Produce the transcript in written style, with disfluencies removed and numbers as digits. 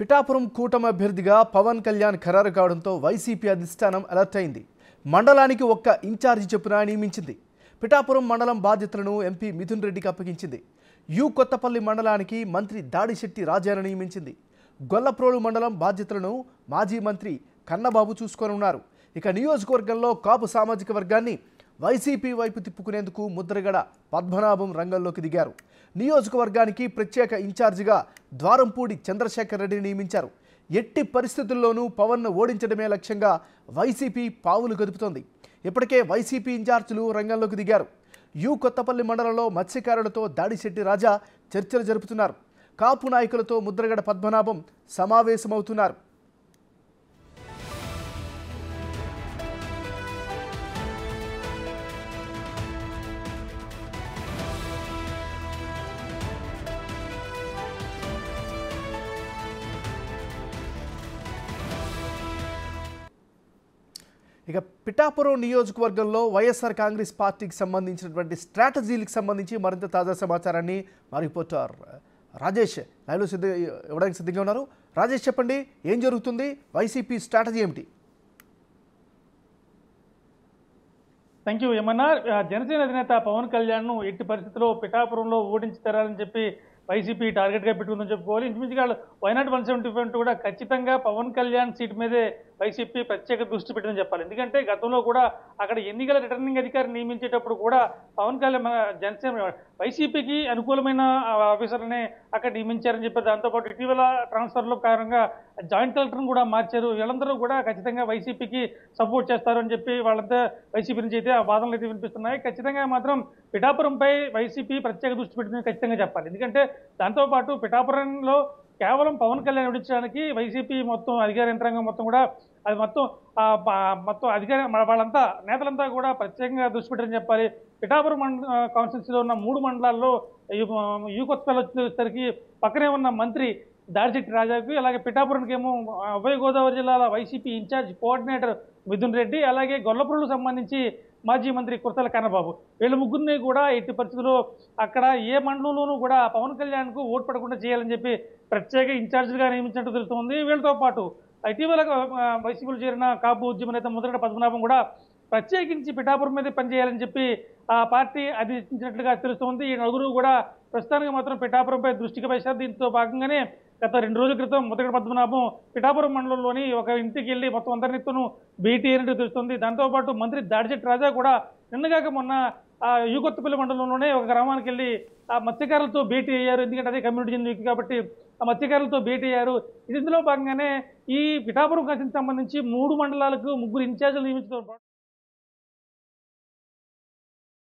పిఠాపురం కూటమి అభ్యర్థిగా పవన్ కళ్యాణ్ ఖరారు కావడంతో వైసీపీ అధిష్టానం అలర్ట్ అయింది. మండలానికి ఒక్క ఇన్ఛార్జి చొప్పున నియమించింది. పిఠాపురం మండలం బాధ్యతలను ఎంపీ మిథున్ రెడ్డికి అప్పగించింది. కొత్తపల్లి మండలానికి మంత్రి దాడిశెట్టి రాజాను నియమించింది. గొల్లప్రోలు మండలం బాధ్యతలను మాజీ మంత్రి కన్నబాబు చూసుకోనున్నారు. ఇక నియోజకవర్గంలో కాపు సామాజిక వర్గాన్ని వైసీపీ వైపు తిప్పుకునేందుకు ముద్రగడ పద్మనాభం రంగంలోకి దిగారు. నియోజకవర్గానికి ప్రత్యేక ఇన్ఛార్జిగా ద్వారంపూడి చంద్రశేఖర్ రెడ్డిని నియమించారు. ఎట్టి పరిస్థితుల్లోనూ పవన్ను ఓడించడమే లక్ష్యంగా వైసీపీ పావులు కదుపుతోంది. ఇప్పటికే వైసీపీ ఇన్ఛార్జీలు రంగంలోకి దిగారు. కొత్తపల్లి మండలంలో మత్స్యకారులతో దాడిశెట్టి రాజా చర్చలు జరుపుతున్నారు. కాపు నాయకులతో ముద్రగడ పద్మనాభం సమావేశమవుతున్నారు. ఇక పిఠాపురం నియోజకవర్గంలో వైఎస్ఆర్ కాంగ్రెస్ పార్టీకి సంబంధించినటువంటి స్ట్రాటజీలకు సంబంధించి మరింత తాజా సమాచారాన్ని మా రిపోర్టర్ రాజేష్ లైవ్లో ఇవ్వడానికి సిద్ధంగా ఉన్నారు. రాజేష్, చెప్పండి, ఏం జరుగుతుంది? వైసీపీ స్ట్రాటజీ ఏమిటి? Thank you. ఏమన్నా జనసేన అధినేత పవన్ కళ్యాణ్ను ఎట్టి పరిస్థితుల్లో పిఠాపురంలో ఓడించుతారని చెప్పి వైసీపీ టార్గెట్గా పెట్టుకుందని చెప్పుకోవాలి. ఇంచుమించుగా వైనాట్ 175 కూడా ఖచ్చితంగా పవన్ కళ్యాణ్ సీట్ మీదే వైసీపీ ప్రత్యేక దృష్టి పెట్టిందని చెప్పాలి. ఎందుకంటే గతంలో కూడా అక్కడ ఎన్నికల రిటర్నింగ్ అధికారి నియమించేటప్పుడు కూడా పవన్ కళ్యాణ్ జనసేన వైసీపీకి అనుకూలమైన ఆఫీసర్నే అక్కడ నియమించారని చెప్పారు. దాంతోపాటు ఇటీవల ట్రాన్స్ఫర్ల కారణంగా జాయింట్ కలెక్టర్ని కూడా మార్చారు. వీళ్ళందరూ కూడా ఖచ్చితంగా వైసీపీకి సపోర్ట్ చేస్తారు అని చెప్పి వాళ్ళంతా వైసీపీ నుంచి అయితే ఆ వాదనలు అయితే వినిపిస్తున్నాయి. ఖచ్చితంగా మాత్రం పిఠాపురంపై వైసీపీ ప్రత్యేక దృష్టి పెట్టిందని ఖచ్చితంగా చెప్పాలి. ఎందుకంటే దాంతోపాటు పిఠాపురంలో కేవలం పవన్ కళ్యాణ్ ఓడించడానికి వైసీపీ మొత్తం అధికార యంత్రాంగం మొత్తం కూడా అది మొత్తం అధికార వాళ్ళంతా నేతలంతా కూడా ప్రత్యేకంగా దృష్టి పెట్టారని చెప్పాలి. పిఠాపురం కాన్స్టిట్యున్సీలో ఉన్న 3 మండలాల్లో కొత్తపల్లి వచ్చేసరికి పక్కనే ఉన్న మంత్రి దాడిశెట్టి రాజాకు, అలాగే పిఠాపురానికి ఏమో ఉభయ గోదావరి జిల్లాల వైసీపీ ఇన్ఛార్జ్ కోఆర్డినేటర్ మిథున్ రెడ్డి, అలాగే గొల్లపురులకు సంబంధించి మాజీ మంత్రి కుర్తల కన్నబాబు, వీళ్ళ ముగ్గురిని కూడా ఎట్టి పరిస్థితుల్లో అక్కడ ఏ మండలంలోనూ కూడా పవన్ కళ్యాణ్కు ఓటు పడకుండా చేయాలని చెప్పి ప్రత్యేక ఇన్ఛార్జిగా నియమించినట్టు తెలుస్తోంది. వీళ్ళతో పాటు ఇటీవల వైసీపీలో చేరిన కాపు ఉద్యమ నేత ముద్రగడ పద్మనాభం కూడా ప్రత్యేకించి పిఠాపురం మీద పనిచేయాలని చెప్పి ఆ పార్టీ అధిష్టించినట్లుగా తెలుస్తోంది. ఈ నలుగురు కూడా ప్రస్తుతానికి మాత్రం పిఠాపురంపై దృష్టికి వేశారు. దీంతో భాగంగానే గత 2 రోజుల క్రితం ముద్రగడ పద్మనాభం పిఠాపురం మండలంలోని ఒక ఇంటికి వెళ్ళి మొత్తం అందరితో భేటీ అయినట్టు తెలుస్తుంది. దాంతోపాటు మంత్రి దాడిశెట్టి రాజా కూడా నిన్నగాక మొన్న కొత్తపల్లి మండలంలోనే ఒక గ్రామానికి వెళ్ళి ఆ మత్స్యకారులతో భేటీ అయ్యారు. ఎందుకంటే అదే కమ్యూనిటీ చెందిన కాబట్టి ఆ మత్స్యకారులతో భేటీ అయ్యారు. ఇందులో భాగంగానే ఈ పిఠాపురం కాన్స్టిట్యూన్సీకి సంబంధించి 3 మండలాలకు 3 ఇన్ఛార్జీలు నియమించడం